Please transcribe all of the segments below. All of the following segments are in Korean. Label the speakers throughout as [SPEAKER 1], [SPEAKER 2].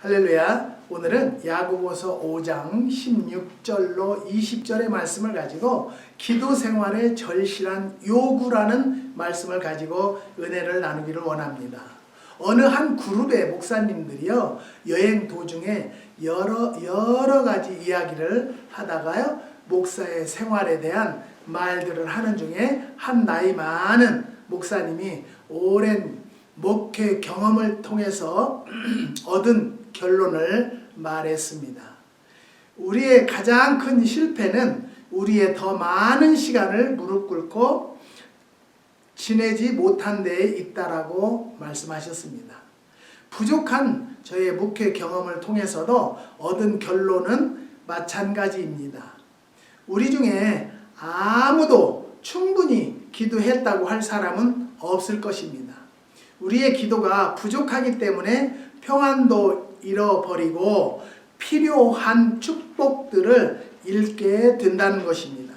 [SPEAKER 1] 할렐루야. 오늘은 야고보서 5장 16절로 20절의 말씀을 가지고 기도 생활의 절실한 요구라는 말씀을 가지고 은혜를 나누기를 원합니다. 어느 한 그룹의 목사님들이요, 여행 도중에 여러 가지 이야기를 하다가요, 목사의 생활에 대한 말들을 하는 중에 한 나이 많은 목사님이 오랜 목회 경험을 통해서 얻은 결론을 말했습니다. 우리의 가장 큰 실패는 우리의 더 많은 시간을 무릎 꿇고 지내지 못한 데에 있다라고 말씀하셨습니다. 부족한 저의 목회 경험을 통해서도 얻은 결론은 마찬가지입니다. 우리 중에 아무도 충분히 기도했다고 할 사람은 없을 것입니다. 우리의 기도가 부족하기 때문에 평안도 잃어버리고 필요한 축복들을 잃게 된다는 것입니다.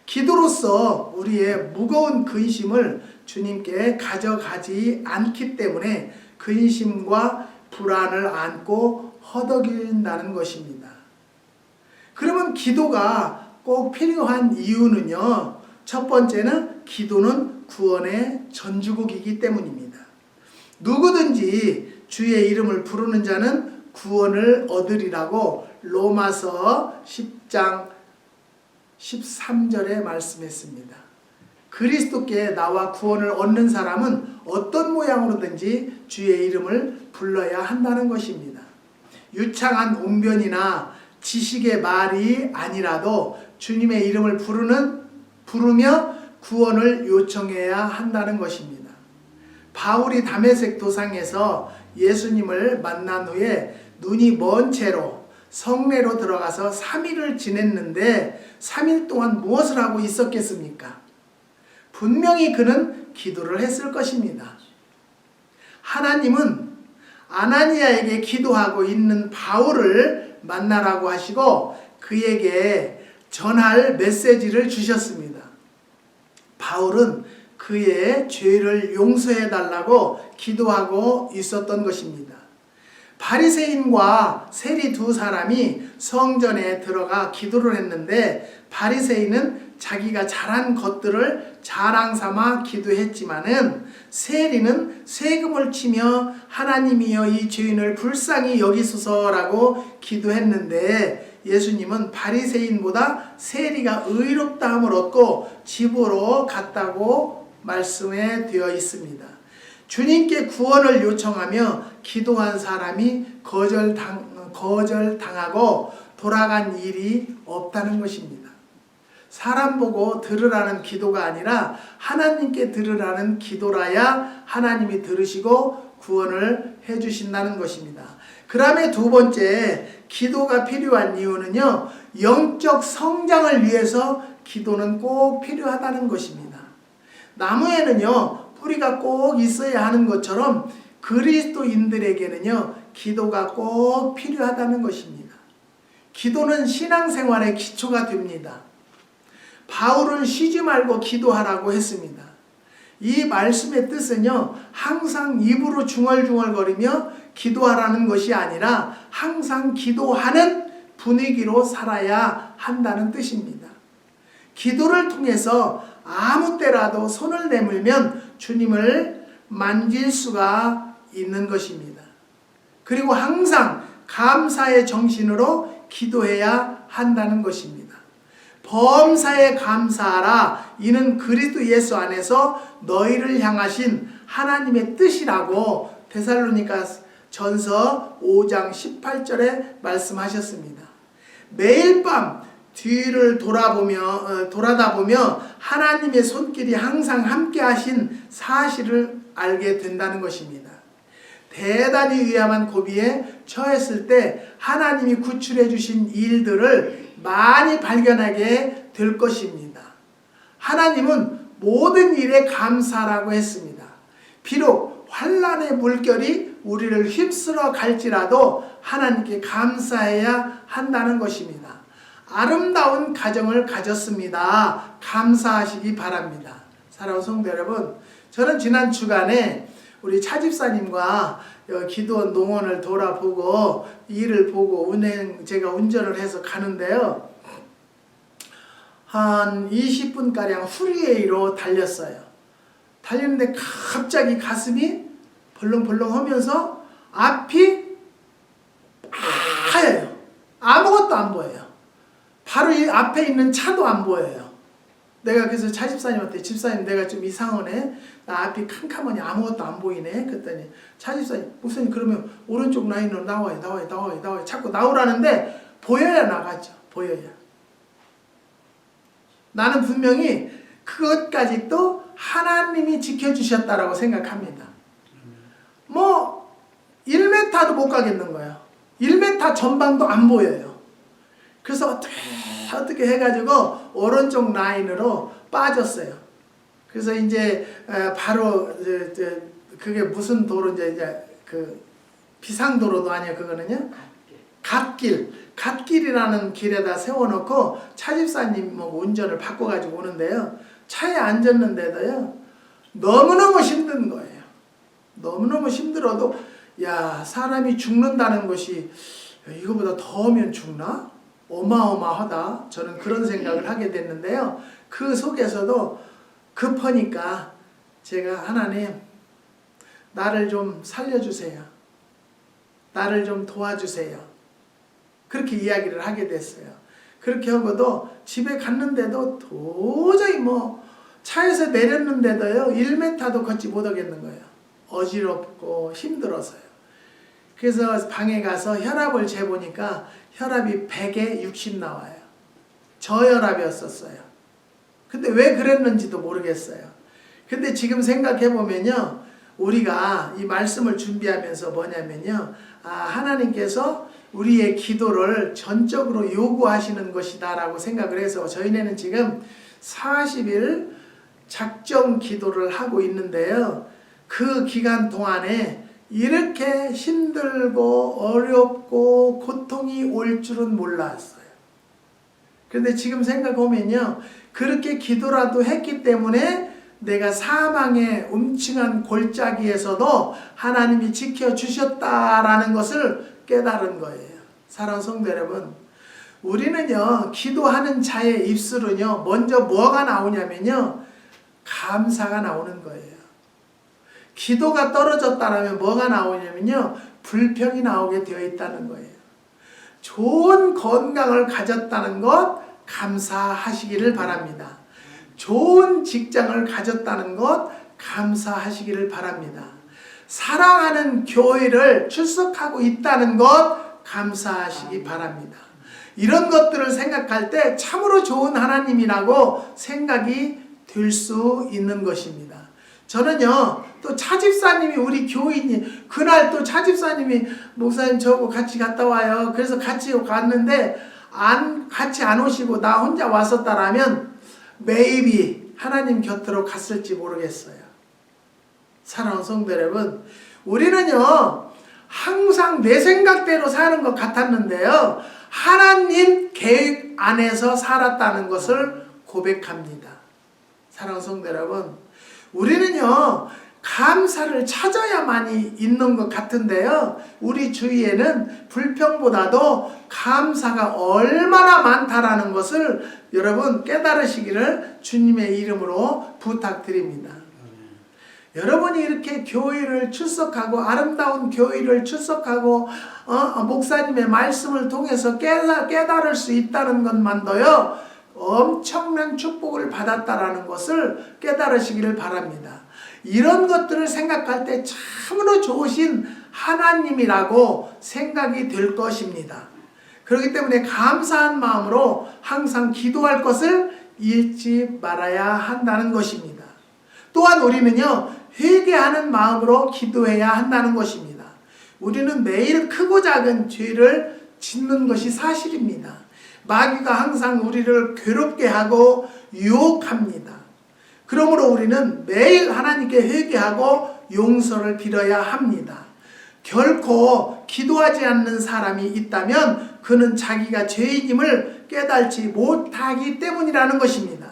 [SPEAKER 1] 기도로서 우리의 무거운 근심을 주님께 가져가지 않기 때문에 근심과 불안을 안고 허덕인다는 것입니다. 그러면 기도가 꼭 필요한 이유는요, 첫 번째는 기도는 구원의 전주곡이기 때문입니다. 누구든지 주의 이름을 부르는 자는 구원을 얻으리라고 로마서 10장 13절에 말씀했습니다. 그리스도께 나와 구원을 얻는 사람은 어떤 모양으로든지 주의 이름을 불러야 한다는 것입니다. 유창한 웅변이나 지식의 말이 아니라도 주님의 이름을 부르며 구원을 요청해야 한다는 것입니다. 바울이 다메섹 도상에서 예수님을 만난 후에 눈이 먼 채로 성내로 들어가서 3일을 지냈는데 3일 동안 무엇을 하고 있었겠습니까? 분명히 그는 기도를 했을 것입니다. 하나님은 아나니아에게 기도하고 있는 바울을 만나라고 하시고 그에게 전할 메시지를 주셨습니다. 바울은 그의 죄를 용서해 달라고 기도하고 있었던 것입니다. 바리새인과 세리 두 사람이 성전에 들어가 기도를 했는데 바리새인은 자기가 잘한 것들을 자랑 삼아 기도했지만은 세리는 세금을 치며 하나님이여 이 죄인을 불쌍히 여기소서라고 기도했는데 예수님은 바리새인보다 세리가 의롭다함을 얻고 집으로 갔다고 말씀에 되어 있습니다. 주님께 구원을 요청하며 기도한 사람이 거절당하고 돌아간 일이 없다는 것입니다. 사람 보고 들으라는 기도가 아니라 하나님께 들으라는 기도라야 하나님이 들으시고 구원을 해주신다는 것입니다. 그 다음에 두 번째, 기도가 필요한 이유는요, 영적 성장을 위해서 기도는 꼭 필요하다는 것입니다. 나무에는요, 뿌리가 꼭 있어야 하는 것처럼 그리스도인들에게는요, 기도가 꼭 필요하다는 것입니다. 기도는 신앙생활의 기초가 됩니다. 바울은 쉬지 말고 기도하라고 했습니다. 이 말씀의 뜻은요, 항상 입으로 중얼중얼거리며 기도하라는 것이 아니라 항상 기도하는 분위기로 살아야 한다는 뜻입니다. 기도를 통해서 아무 때라도 손을 내밀면 주님을 만질 수가 있는 것입니다. 그리고 항상 감사의 정신으로 기도해야 한다는 것입니다. 범사에 감사하라. 이는 그리스도 예수 안에서 너희를 향하신 하나님의 뜻이라고 데살로니가 전서 5장 18절에 말씀하셨습니다. 매일 밤 뒤를 돌아다 보며 하나님의 손길이 항상 함께 하신 사실을 알게 된다는 것입니다. 대단히 위험한 고비에 처했을 때 하나님이 구출해 주신 일들을 많이 발견하게 될 것입니다. 하나님은 모든 일에 감사라고 했습니다. 비록 환난의 물결이 우리를 휩쓸어 갈지라도 하나님께 감사해야 한다는 것입니다. 아름다운 가정을 가졌습니다. 감사하시기 바랍니다. 사랑하는 성도 여러분, 저는 지난 주간에 우리 차집사님과 기도원 농원을 돌아보고 일을 보고 제가 운전을 해서 가는데요. 한 20분가량 프리웨이로 달렸어요. 달리는데 갑자기 가슴이 벌렁벌렁 하면서 앞이 하얘요. 아무것도 안 보여요. 바로 이 앞에 있는 차도 안 보여요. 내가 그래서 차집사님한테 집사님 내가 좀 이상하네. 나 앞이 캄캄하니 아무것도 안 보이네. 그랬더니 차집사님 목사님 그러면 오른쪽 라인으로 나와요. 자꾸 나오라는데 보여야 나가죠. 보여야. 나는 분명히 그것까지 또 하나님이 지켜주셨다라고 생각합니다. 뭐 1m도 못 가겠는 거예요. 1m 전방도 안 보여요. 그래서 어떻게 해가지고 오른쪽 라인으로 빠졌어요. 그래서 이제 바로 그게 무슨 도로인지 이제 그 비상도로도 아니에요. 그거는요. 갓길이라는 길에다 세워놓고 차집사님 운전을 바꿔가지고 오는데요. 차에 앉았는데도요. 너무너무 힘든 거예요. 너무너무 힘들어도 야 사람이 죽는다는 것이 이거보다 더우면 죽나? 어마어마하다. 저는 그런 생각을 하게 됐는데요. 그 속에서도 급하니까 제가 하나님 나를 좀 살려주세요. 나를 좀 도와주세요. 그렇게 이야기를 하게 됐어요. 그렇게 하고도 집에 갔는데도 도저히 차에서 내렸는데도요 1m도 걷지 못하겠는 거예요. 어지럽고 힘들어서요. 그래서 방에 가서 혈압을 재보니까 혈압이 100에 60 나와요. 저혈압이었었어요. 근데 왜 그랬는지도 모르겠어요. 근데 지금 생각해보면요. 우리가 이 말씀을 준비하면서 뭐냐면요. 하나님께서 우리의 기도를 전적으로 요구하시는 것이다 라고 생각을 해서 저희는 지금 40일 작정 기도를 하고 있는데요. 그 기간 동안에 이렇게 힘들고 어렵고 고통이 올 줄은 몰랐어요. 그런데 지금 생각해보면요. 그렇게 기도라도 했기 때문에 내가 사망의 음침한 골짜기에서도 하나님이 지켜주셨다라는 것을 깨달은 거예요. 사랑하는 성도 여러분, 우리는요 기도하는 자의 입술은요 먼저 뭐가 나오냐면요 감사가 나오는 거예요. 기도가 떨어졌다라면 뭐가 나오냐면요 불평이 나오게 되어 있다는 거예요. 좋은 건강을 가졌다는 것 감사하시기를 바랍니다. 좋은 직장을 가졌다는 것 감사하시기를 바랍니다. 사랑하는 교회를 출석하고 있다는 것 감사하시기 바랍니다. 이런 것들을 생각할 때 참으로 좋은 하나님이라고 생각이 될 수 있는 것입니다. 저는요 또 차집사님이 우리 교인이 그날 또 차집사님이 목사님 저하고 같이 갔다 와요. 그래서 같이 갔는데 같이 안 오시고 나 혼자 왔었다라면 maybe 하나님 곁으로 갔을지 모르겠어요. 사랑하는 성도 여러분, 우리는요 항상 내 생각대로 사는 것 같았는데요 하나님 계획 안에서 살았다는 것을 고백합니다. 사랑하는 성도 여러분, 우리는요 감사를 찾아야만이 있는 것 같은데요 우리 주위에는 불평보다도 감사가 얼마나 많다라는 것을 여러분 깨달으시기를 주님의 이름으로 부탁드립니다. 여러분이 이렇게 교회를 출석하고 아름다운 교회를 출석하고 목사님의 말씀을 통해서 깨달을 수 있다는 것만도요 엄청난 축복을 받았다라는 것을 깨달으시기를 바랍니다. 이런 것들을 생각할 때 참으로 좋으신 하나님이라고 생각이 될 것입니다. 그렇기 때문에 감사한 마음으로 항상 기도할 것을 잃지 말아야 한다는 것입니다. 또한 우리는요 회개하는 마음으로 기도해야 한다는 것입니다. 우리는 매일 크고 작은 죄를 짓는 것이 사실입니다. 마귀가 항상 우리를 괴롭게 하고 유혹합니다. 그러므로 우리는 매일 하나님께 회개하고 용서를 빌어야 합니다. 결코 기도하지 않는 사람이 있다면 그는 자기가 죄인임을 깨달지 못하기 때문이라는 것입니다.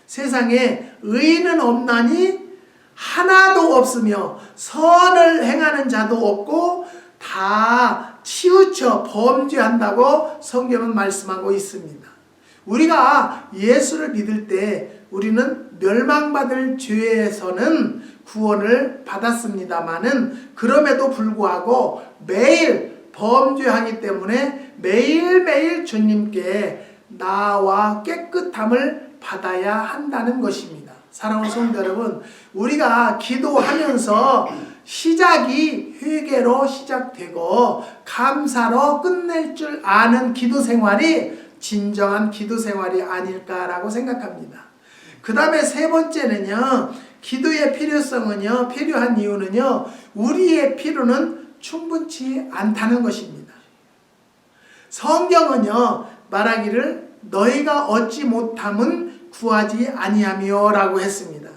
[SPEAKER 1] 세상에 의인은 없나니 하나도 없으며 선을 행하는 자도 없고 다 치우쳐 범죄한다고 성경은 말씀하고 있습니다. 우리가 예수를 믿을 때 우리는 멸망받을 죄에서는 구원을 받았습니다마는 그럼에도 불구하고 매일 범죄하기 때문에 매일매일 주님께 나와 깨끗함을 받아야 한다는 것입니다. 사랑하는 성도 여러분, 우리가 기도하면서 시작이 회개로 시작되고 감사로 끝낼 줄 아는 기도 생활이 진정한 기도 생활이 아닐까라고 생각합니다. 그 다음에 세 번째는요, 기도의 필요성은요, 필요한 이유는요, 우리의 필요는 충분치 않다는 것입니다. 성경은요, 말하기를 너희가 얻지 못함은 구하지 아니하며 라고 했습니다.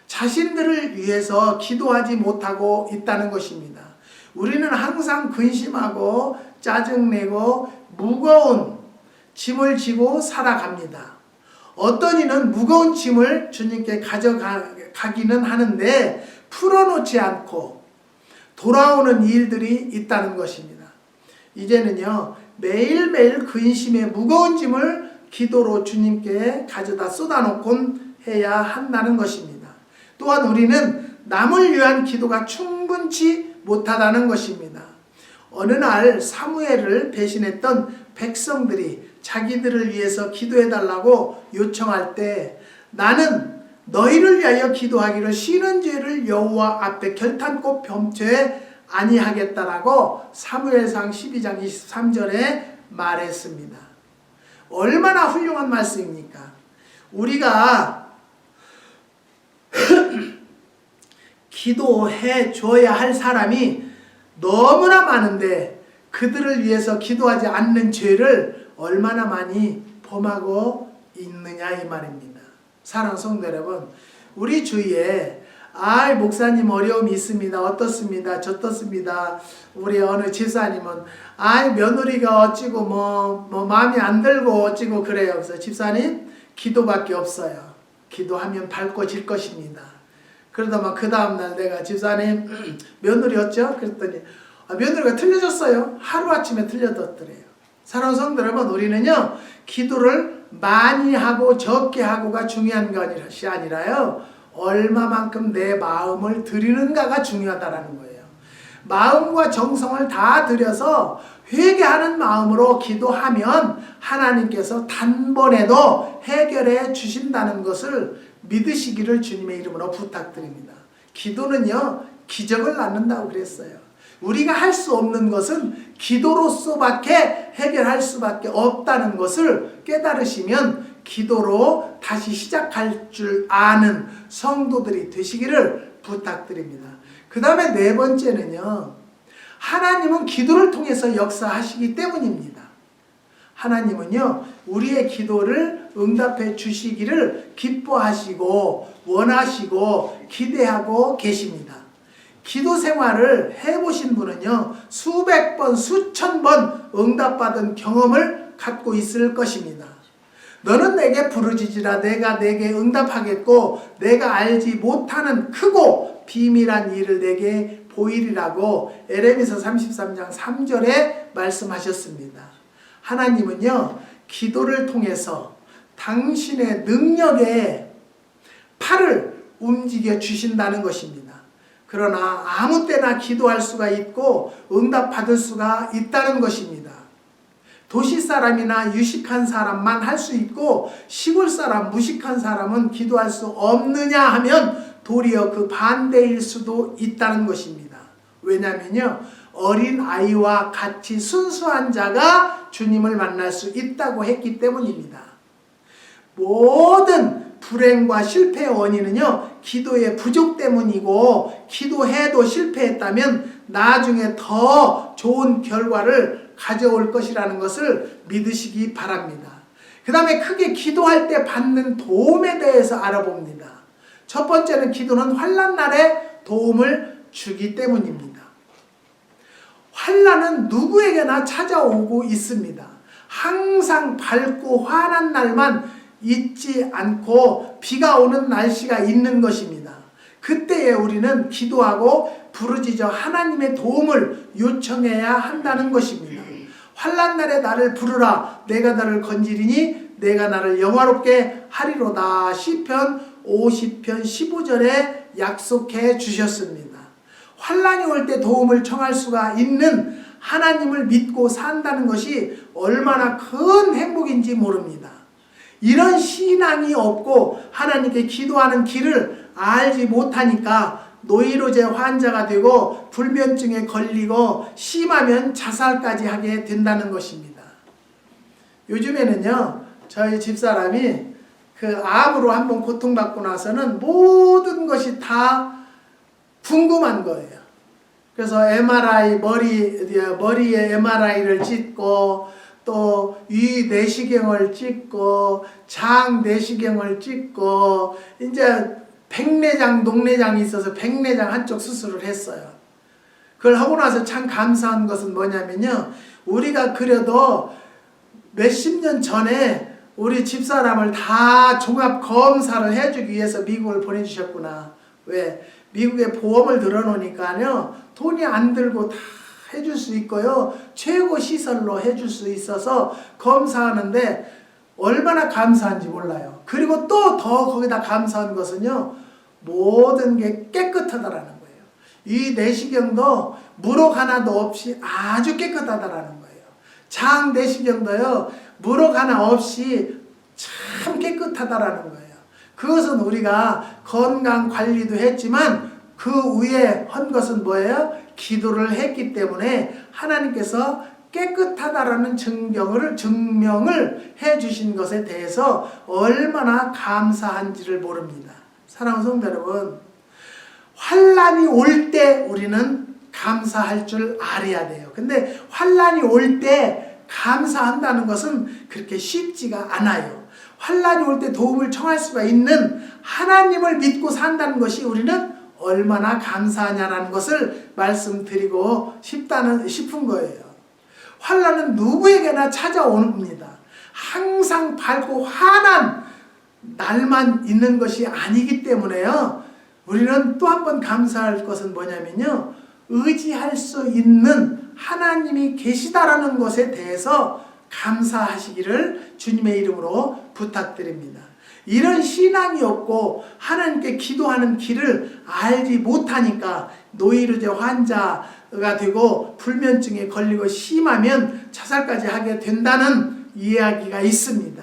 [SPEAKER 1] 자신들을 위해서 기도하지 못하고 있다는 것입니다. 우리는 항상 근심하고 짜증내고 무거운 짐을 지고 살아갑니다. 어떤 이는 무거운 짐을 주님께 가져가기는 하는데 풀어놓지 않고 돌아오는 일들이 있다는 것입니다. 이제는요, 매일매일 근심의 무거운 짐을 기도로 주님께 가져다 쏟아놓곤 해야 한다는 것입니다. 또한 우리는 남을 위한 기도가 충분치 못하다는 것입니다. 어느 날 사무엘을 배신했던 백성들이 자기들을 위해서 기도해달라고 요청할 때 나는 너희를 위하여 기도하기를 쉬는 죄를 여호와 앞에 결탄코 범죄 아니하겠다라고 사무엘상 12장 23절에 말했습니다. 얼마나 훌륭한 말씀입니까? 우리가 기도해 줘야 할 사람이 너무나 많은데 그들을 위해서 기도하지 않는 죄를 얼마나 많이 범하고 있느냐 이 말입니다. 사랑하는 성도 여러분, 우리 주위에 목사님 어려움이 있습니다. 어떻습니다. 저떻습니다. 우리 어느 집사님은 며느리가 어찌고 뭐 마음에 안 들고 어찌고 그래요. 그래서 집사님 기도밖에 없어요. 기도하면 밝아질 것입니다. 그러다만 그 다음날 내가 집사님 며느리 어쩌? 그랬더니 며느리가 틀려졌어요. 하루아침에 틀려졌더래요. 사랑하는 성도 여러분, 우리는요 기도를 많이 하고 적게 하고가 중요한 것이 아니라요 얼마만큼 내 마음을 드리는가가 중요하다라는 거예요. 마음과 정성을 다 들여서 회개하는 마음으로 기도하면 하나님께서 단번에도 해결해 주신다는 것을 믿으시기를 주님의 이름으로 부탁드립니다. 기도는요 기적을 낳는다고 그랬어요. 우리가 할 수 없는 것은 기도로서밖에 해결할 수밖에 없다는 것을 깨달으시면 기도로 다시 시작할 줄 아는 성도들이 되시기를 부탁드립니다. 그 다음에 네 번째는요, 하나님은 기도를 통해서 역사하시기 때문입니다. 하나님은요 우리의 기도를 응답해 주시기를 기뻐하시고 원하시고 기대하고 계십니다. 기도 생활을 해보신 분은요 수백 번 수천 번 응답받은 경험을 갖고 있을 것입니다. 너는 내게 부르짖으라 내가 내게 응답하겠고 내가 알지 못하는 크고 비밀한 일을 내게 보이리라고 에레미서 33장 3절에 말씀하셨습니다. 하나님은요 기도를 통해서 당신의 능력의 팔을 움직여 주신다는 것입니다. 그러나 아무 때나 기도할 수가 있고 응답받을 수가 있다는 것입니다. 도시 사람이나 유식한 사람만 할 수 있고 시골 사람, 무식한 사람은 기도할 수 없느냐 하면 도리어 그 반대일 수도 있다는 것입니다. 왜냐하면요 어린 아이와 같이 순수한 자가 주님을 만날 수 있다고 했기 때문입니다. 모든 불행과 실패의 원인은요 기도의 부족 때문이고 기도해도 실패했다면 나중에 더 좋은 결과를 가져올 것이라는 것을 믿으시기 바랍니다. 그 다음에 크게 기도할 때 받는 도움에 대해서 알아봅니다. 첫 번째는 기도는 환난날에 도움을 주기 때문입니다. 환난은 누구에게나 찾아오고 있습니다. 항상 밝고 환한 날만 있지 않고 비가 오는 날씨가 있는 것입니다. 그때에 우리는 기도하고 부르짖어 하나님의 도움을 요청해야 한다는 것입니다. 환난 날에 나를 부르라. 내가 너를 건지리니 내가 나를 영화롭게 하리로다. 시편 50편 15절에 약속해 주셨습니다. 환난이 올 때 도움을 청할 수가 있는 하나님을 믿고 산다는 것이 얼마나 큰 행복인지 모릅니다. 이런 신앙이 없고 하나님께 기도하는 길을 알지 못하니까 노이로제 환자가 되고 불면증에 걸리고 심하면 자살까지 하게 된다는 것입니다. 요즘에는요, 저희 집사람이 그 암으로 한번 고통받고 나서는 모든 것이 다 궁금한 거예요. 그래서 MRI, 머리에 MRI를 찍고 또 위 내시경을 찍고 장 내시경을 찍고 이제 백내장, 녹내장이 있어서 백내장 한쪽 수술을 했어요. 그걸 하고 나서 참 감사한 것은 뭐냐면요, 우리가 그래도 몇십 년 전에 우리 집사람을 다 종합 검사를 해주기 위해서 미국을 보내주셨구나. 왜? 미국에 보험을 들어놓으니까요, 돈이 안 들고 다 해줄 수 있고요, 최고 시설로 해줄 수 있어서 검사하는데 얼마나 감사한지 몰라요. 그리고 또 더 거기다 감사한 것은요, 모든 게 깨끗하다라는 거예요. 이 내시경도 물혹 하나도 없이 아주 깨끗하다라는 거예요. 장 내시경도요, 물혹 하나 없이 참 깨끗하다라는 거예요. 그것은 우리가 건강 관리도 했지만 그 위에 한 것은 뭐예요? 기도를 했기 때문에 하나님께서 깨끗하다라는 증명을 해주신 것에 대해서 얼마나 감사한지를 모릅니다. 사랑하는 성도 여러분, 환난이 올 때 우리는 감사할 줄 알아야 돼요. 근데 환난이 올 때 감사한다는 것은 그렇게 쉽지가 않아요. 환난이 올 때 도움을 청할 수가 있는 하나님을 믿고 산다는 것이 우리는 얼마나 감사하냐라는 것을 말씀드리고 싶은 거예요. 환난은 누구에게나 찾아옵니다. 항상 밝고 환한 날만 있는 것이 아니기 때문에요, 우리는 또 한 번 감사할 것은 뭐냐면요, 의지할 수 있는 하나님이 계시다라는 것에 대해서 감사하시기를 주님의 이름으로 부탁드립니다. 이런 신앙이 없고 하나님께 기도하는 길을 알지 못하니까 노이로제 환자가 되고 불면증에 걸리고 심하면 자살까지 하게 된다는 이야기가 있습니다.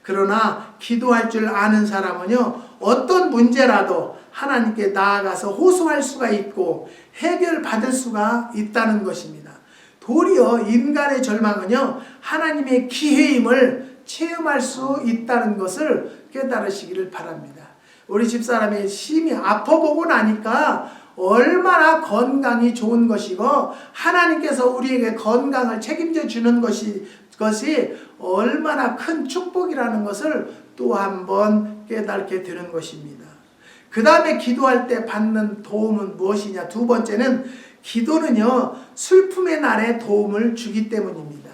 [SPEAKER 1] 그러나 기도할 줄 아는 사람은요, 어떤 문제라도 하나님께 나아가서 호소할 수가 있고 해결받을 수가 있다는 것입니다. 도리어 인간의 절망은요, 하나님의 기회임을 체험할 수 있다는 것을 깨달으시기를 바랍니다. 우리 집사람이 심히 아파보고 나니까 얼마나 건강이 좋은 것이고 하나님께서 우리에게 건강을 책임져 주는 것이 얼마나 큰 축복이라는 것을 또 한 번 깨닫게 되는 것입니다. 그 다음에 기도할 때 받는 도움은 무엇이냐? 두 번째는 기도는요, 슬픔의 날에 도움을 주기 때문입니다.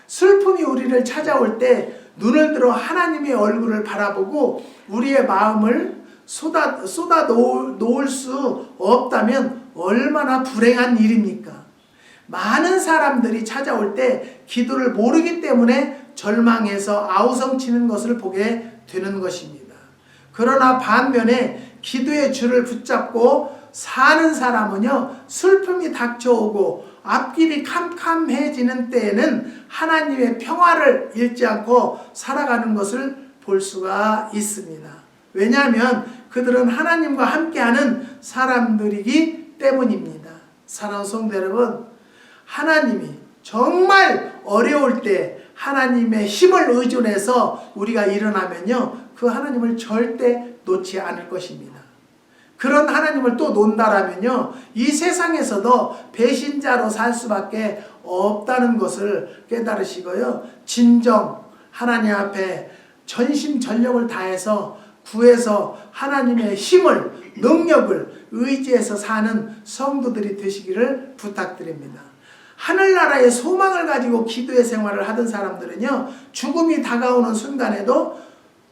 [SPEAKER 1] 슬픔이 우리를 찾아올 때 눈을 들어 하나님의 얼굴을 바라보고 우리의 마음을 쏟아 놓을 수 없다면 얼마나 불행한 일입니까? 많은 사람들이 찾아올 때 기도를 모르기 때문에 절망해서 아우성치는 것을 보게 되는 것입니다. 그러나 반면에 기도의 줄을 붙잡고 사는 사람은요, 슬픔이 닥쳐오고 앞길이 캄캄해지는 때에는 하나님의 평화를 잃지 않고 살아가는 것을 볼 수가 있습니다. 왜냐하면 그들은 하나님과 함께하는 사람들이기 때문입니다. 사랑하는 성도 여러분, 하나님이 정말 어려울 때 하나님의 힘을 의존해서 우리가 일어나면요, 그 하나님을 절대 놓지 않을 것입니다. 그런 하나님을 또 논다라면요, 이 세상에서도 배신자로 살 수밖에 없다는 것을 깨달으시고요, 진정 하나님 앞에 전심전력을 다해서 구해서 하나님의 힘을, 능력을 의지해서 사는 성도들이 되시기를 부탁드립니다. 하늘나라의 소망을 가지고 기도의 생활을 하던 사람들은요, 죽음이 다가오는 순간에도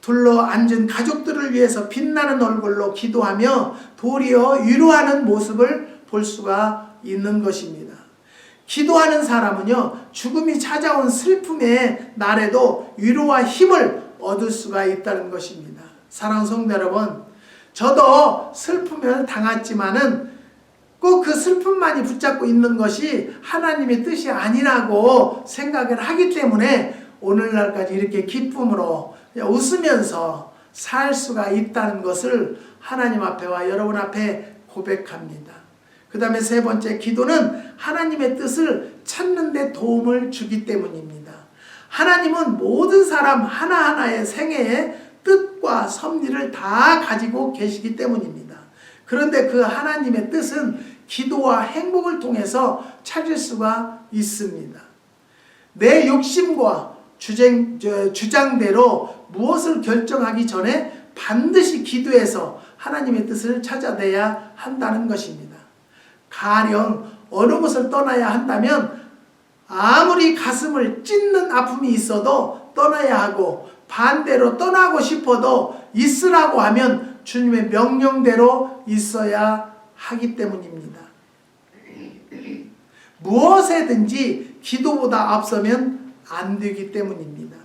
[SPEAKER 1] 둘러 앉은 가족들을 위해서 빛나는 얼굴로 기도하며 도리어 위로하는 모습을 볼 수가 있는 것입니다. 기도하는 사람은요, 죽음이 찾아온 슬픔의 날에도 위로와 힘을 얻을 수가 있다는 것입니다. 사랑하는 성도 여러분, 저도 슬픔을 당했지만은 꼭 그 슬픔만이 붙잡고 있는 것이 하나님의 뜻이 아니라고 생각을 하기 때문에 오늘날까지 이렇게 기쁨으로 웃으면서 살 수가 있다는 것을 하나님 앞에와 여러분 앞에 고백합니다. 그 다음에 세 번째, 기도는 하나님의 뜻을 찾는 데 도움을 주기 때문입니다. 하나님은 모든 사람 하나하나의 생애에 뜻과 섭리를 다 가지고 계시기 때문입니다. 그런데 그 하나님의 뜻은 기도와 행복을 통해서 찾을 수가 있습니다. 내 욕심과 주장대로 무엇을 결정하기 전에 반드시 기도해서 하나님의 뜻을 찾아내야 한다는 것입니다. 가령 어느 곳을 떠나야 한다면 아무리 가슴을 찢는 아픔이 있어도 떠나야 하고, 반대로 떠나고 싶어도 있으라고 하면 주님의 명령대로 있어야 하기 때문입니다. 무엇에든지 기도보다 앞서면 안 되기 때문입니다.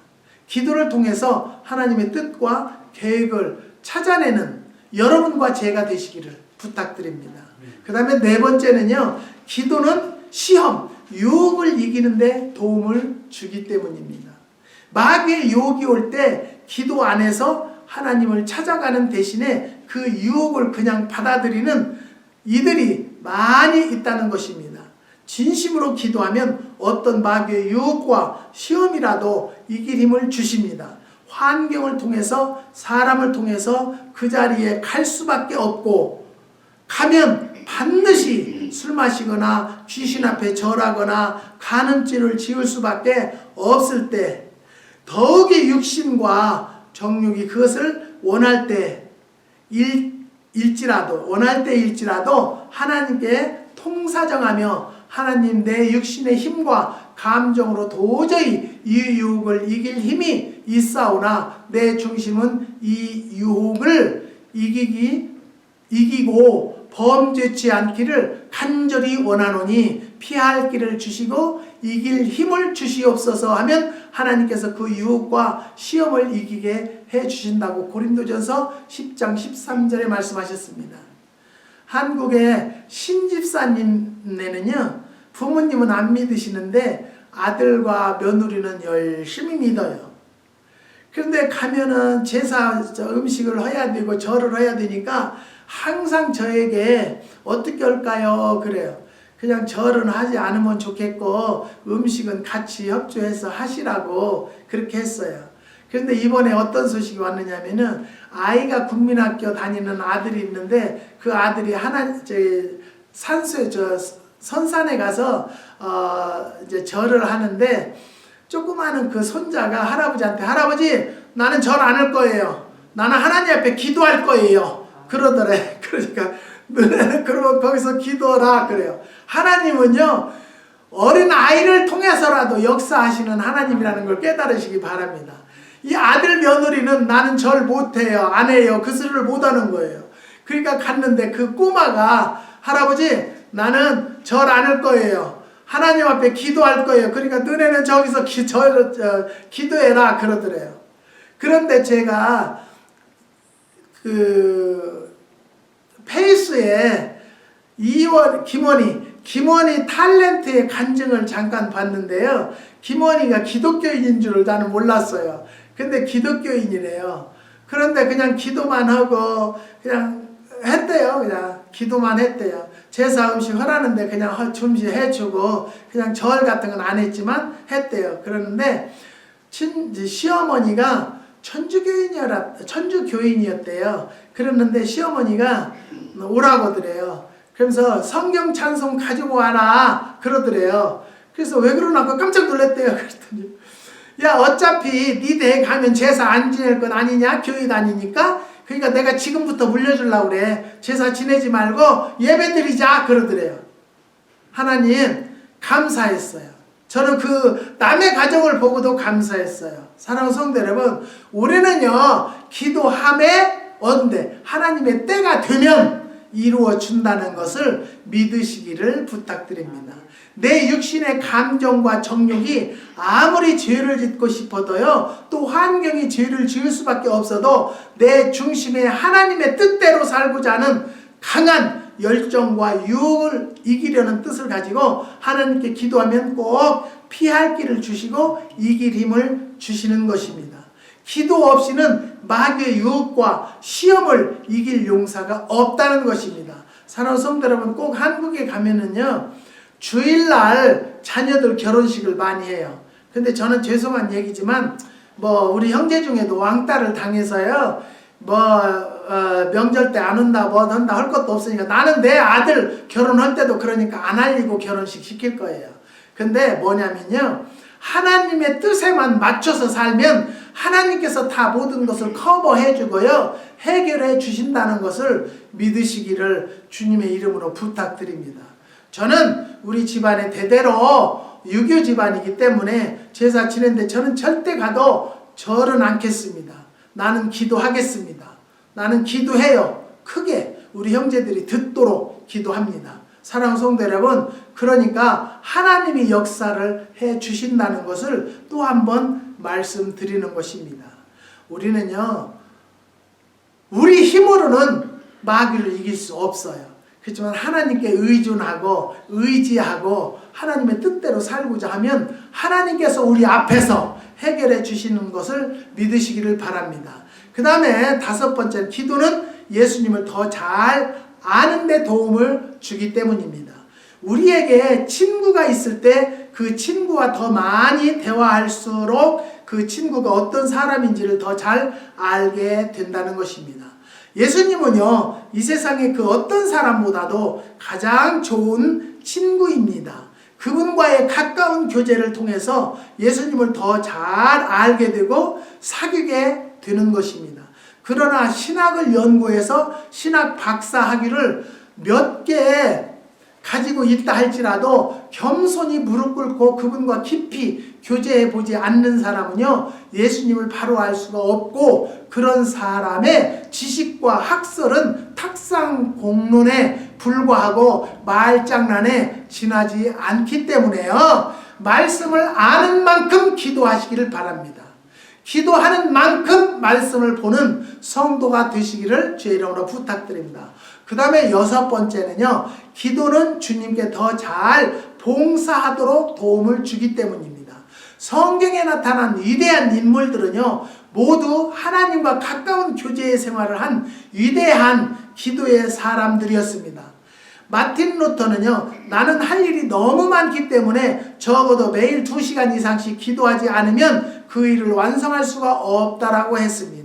[SPEAKER 1] 기도를 통해서 하나님의 뜻과 계획을 찾아내는 여러분과 제가 되시기를 부탁드립니다. 그 다음에 네 번째는요, 기도는 시험, 유혹을 이기는데 도움을 주기 때문입니다. 마귀의 유혹이 올 때 기도 안에서 하나님을 찾아가는 대신에 그 유혹을 그냥 받아들이는 이들이 많이 있다는 것입니다. 진심으로 기도하면 어떤 마귀의 유혹과 시험이라도 이길 힘을 주십니다. 환경을 통해서, 사람을 통해서 그 자리에 갈 수밖에 없고, 가면 반드시 술 마시거나 귀신 앞에 절하거나 간음죄를 지을 수밖에 없을 때, 더욱이 육신과 정욕이 그것을 원할 때일지라도 하나님께 통사정하며 하나님, 내 육신의 힘과 감정으로 도저히 이 유혹을 이길 힘이 있사오나 내 중심은 이 유혹을 이기고 범죄치 않기를 간절히 원하노니 피할 길을 주시고 이길 힘을 주시옵소서 하면 하나님께서 그 유혹과 시험을 이기게 해주신다고 고린도전서 10장 13절에 말씀하셨습니다. 한국의 신집사님네는요, 부모님은 안 믿으시는데 아들과 며느리는 열심히 믿어요. 그런데 가면은 제사 음식을 해야 되고 절을 해야 되니까 항상 저에게 어떻게 할까요? 그래요. 그냥 절은 하지 않으면 좋겠고 음식은 같이 협조해서 하시라고 그렇게 했어요. 그런데 이번에 어떤 소식이 왔느냐면은 아이가 국민학교 다니는 아들이 있는데 그 아들이 산수에 선산에 가서 이제 절을 하는데 조그마한 그 손자가 할아버지한테, 할아버지, 나는 절 안 할 거예요. 나는 하나님 앞에 기도할 거예요. 그러더래. 그러니까 그러면 거기서 기도하라 그래요. 하나님은요, 어린 아이를 통해서라도 역사하시는 하나님이라는 걸 깨달으시기 바랍니다. 이 아들 며느리는 나는 절 못해요, 안 해요, 그 소리를 못하는 거예요. 그러니까 갔는데 그 꼬마가, 할아버지, 나는 절 안 할 거예요. 하나님 앞에 기도할 거예요. 그러니까 너네는 저기서 기도해라 그러더래요. 그런데 제가 그 페이스에 김원희 탤런트의 간증을 잠깐 봤는데요. 김원희가 기독교인인 줄을 나는 몰랐어요. 근데 기독교인이래요. 그런데 그냥 기도만 하고 그냥 했대요. 그냥 기도만 했대요. 제사 음식 하라는데 그냥 준비해주고 그냥 절 같은 건 안 했지만 했대요. 그러는데 시어머니가 천주교인이었대요. 그랬는데 시어머니가 오라고 그래요. 그러면서 성경 찬송 가지고 와라 그러더래요. 그래서 왜 그러나 깜짝 놀랐대요. 그랬더니, 야, 어차피 네 댁 가면 제사 안 지낼 건 아니냐? 교회 다니니까. 그러니까 내가 지금부터 물려주려고 그래. 제사 지내지 말고 예배 드리자 그러더래요. 하나님 감사했어요. 저는 그 남의 가정을 보고도 감사했어요. 사랑하는 성도 여러분, 우리는요 기도함에 언제 하나님의 때가 되면 이루어 준다는 것을 믿으시기를 부탁드립니다. 내 육신의 감정과 정욕이 아무리 죄를 짓고 싶어도요, 또 환경이 죄를 지을 수밖에 없어도 내 중심에 하나님의 뜻대로 살고자 하는 강한 열정과 유혹을 이기려는 뜻을 가지고 하나님께 기도하면 꼭 피할 길을 주시고 이길 힘을 주시는 것입니다. 기도 없이는 마귀의 유혹과 시험을 이길 용사가 없다는 것입니다. 사랑하는 성도 여러분, 꼭 한국에 가면은요 주일날 자녀들 결혼식을 많이 해요. 근데 저는 죄송한 얘기지만 우리 형제 중에도 왕따를 당해서요 명절 때 안 온다 뭐 한다 할 것도 없으니까 나는 내 아들 결혼할 때도 그러니까 안 알리고 결혼식 시킬 거예요. 근데 뭐냐면요, 하나님의 뜻에만 맞춰서 살면 하나님께서 다 모든 것을 커버해 주고요 해결해 주신다는 것을 믿으시기를 주님의 이름으로 부탁드립니다. 저는 우리 집안의 대대로 유교 집안이기 때문에 제사 지내는데 저는 절대 가도 절은 않겠습니다. 나는 기도하겠습니다. 나는 기도해요. 크게 우리 형제들이 듣도록 기도합니다. 사랑하는 성도 여러분, 그러니까 하나님이 역사를 해 주신다는 것을 또 한 번 말씀드리는 것입니다. 우리는요 우리 힘으로는 마귀를 이길 수 없어요. 그렇지만 하나님께 의존하고 의지하고 하나님의 뜻대로 살고자 하면 하나님께서 우리 앞에서 해결해 주시는 것을 믿으시기를 바랍니다. 그 다음에 5번째, 기도는 예수님을 더 잘 아는 데 도움을 주기 때문입니다. 우리에게 친구가 있을 때 그 친구와 더 많이 대화할수록 그 친구가 어떤 사람인지를 더 잘 알게 된다는 것입니다. 예수님은요 이 세상의 그 어떤 사람보다도 가장 좋은 친구입니다. 그분과의 가까운 교제를 통해서 예수님을 더 잘 알게 되고 사귀게 되는 것입니다. 그러나 신학을 연구해서 신학 박사 학위를 몇 개 가지고 있다 할지라도 겸손히 무릎 꿇고 그분과 깊이 교제해 보지 않는 사람은요 예수님을 바로 알 수가 없고, 그런 사람의 지식과 학설은 탁상 공론에 불과하고 말장난에 지나지 않기 때문에요 말씀을 아는 만큼 기도하시기를 바랍니다. 기도하는 만큼 말씀을 보는 성도가 되시기를 주의 이름으로 부탁드립니다. 그 다음에 6번째는요, 기도는 주님께 더 잘 봉사하도록 도움을 주기 때문입니다. 성경에 나타난 위대한 인물들은요 모두 하나님과 가까운 교제의 생활을 한 위대한 기도의 사람들이었습니다. 마틴 루터는요, 나는 할 일이 너무 많기 때문에 적어도 매일 2시간 이상씩 기도하지 않으면 그 일을 완성할 수가 없다라고 했습니다.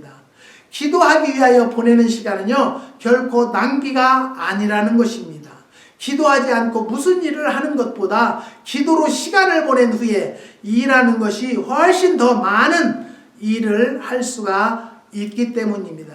[SPEAKER 1] 기도하기 위하여 보내는 시간은요 결코 낭비가 아니라는 것입니다. 기도하지 않고 무슨 일을 하는 것보다 기도로 시간을 보낸 후에 일하는 것이 훨씬 더 많은 일을 할 수가 있기 때문입니다.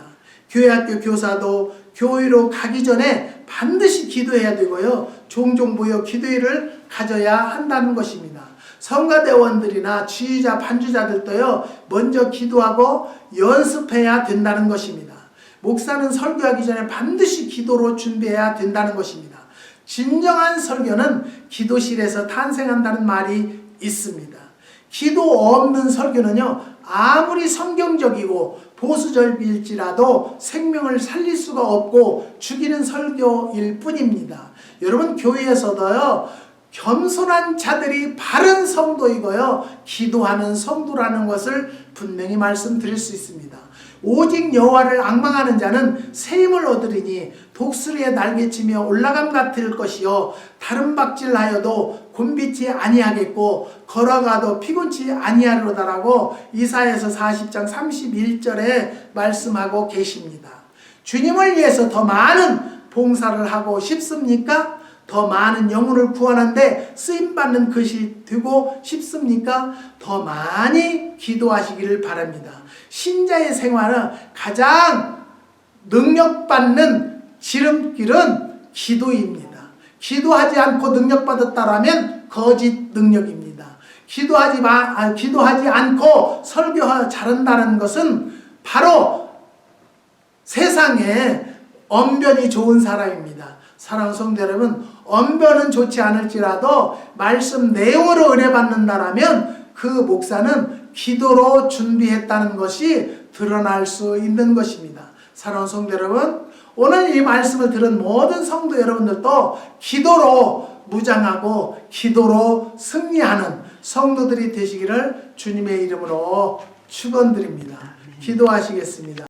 [SPEAKER 1] 교회학교 교사도 교회로 가기 전에 반드시 기도해야 되고요 종종 모여 기도회를 가져야 한다는 것입니다. 성가대원들이나 지휘자 반주자들도요 먼저 기도하고 연습해야 된다는 것입니다. 목사는 설교하기 전에 반드시 기도로 준비해야 된다는 것입니다. 진정한 설교는 기도실에서 탄생한다는 말이 있습니다. 기도 없는 설교는요 아무리 성경적이고 보수적일지라도 생명을 살릴 수가 없고 죽이는 설교일 뿐입니다. 여러분, 교회에서도요 겸손한 자들이 바른 성도이고요 기도하는 성도라는 것을 분명히 말씀드릴 수 있습니다. 오직 여호와를 앙망하는 자는 새 힘을 얻으리니 독수리의 날개치며 올라감 같을 것이요 다른 박질하여도 곤비지 아니하겠고 걸어가도 피곤치 아니하리로다라고 이사야서 40장 31절에 말씀하고 계십니다. 주님을 위해서 더 많은 봉사를 하고 싶습니까? 더 많은 영혼을 구원하는데 쓰임받는 것이 되고 싶습니까? 더 많이 기도하시기를 바랍니다. 신자의 생활은 가장 능력받는 지름길은 기도입니다. 기도하지 않고 능력받았다라면 거짓 능력입니다. 기도하지 않고 설교 잘한다는 것은 바로 세상에 언변이 좋은 사람입니다. 사랑하는 성도 여러분, 언변은 좋지 않을지라도 말씀 내용으로 은혜받는다라면 그 목사는 기도로 준비했다는 것이 드러날 수 있는 것입니다. 사랑하는 성도 여러분, 오늘 이 말씀을 들은 모든 성도 여러분들도 기도로 무장하고 기도로 승리하는 성도들이 되시기를 주님의 이름으로 축원드립니다. 기도하시겠습니다.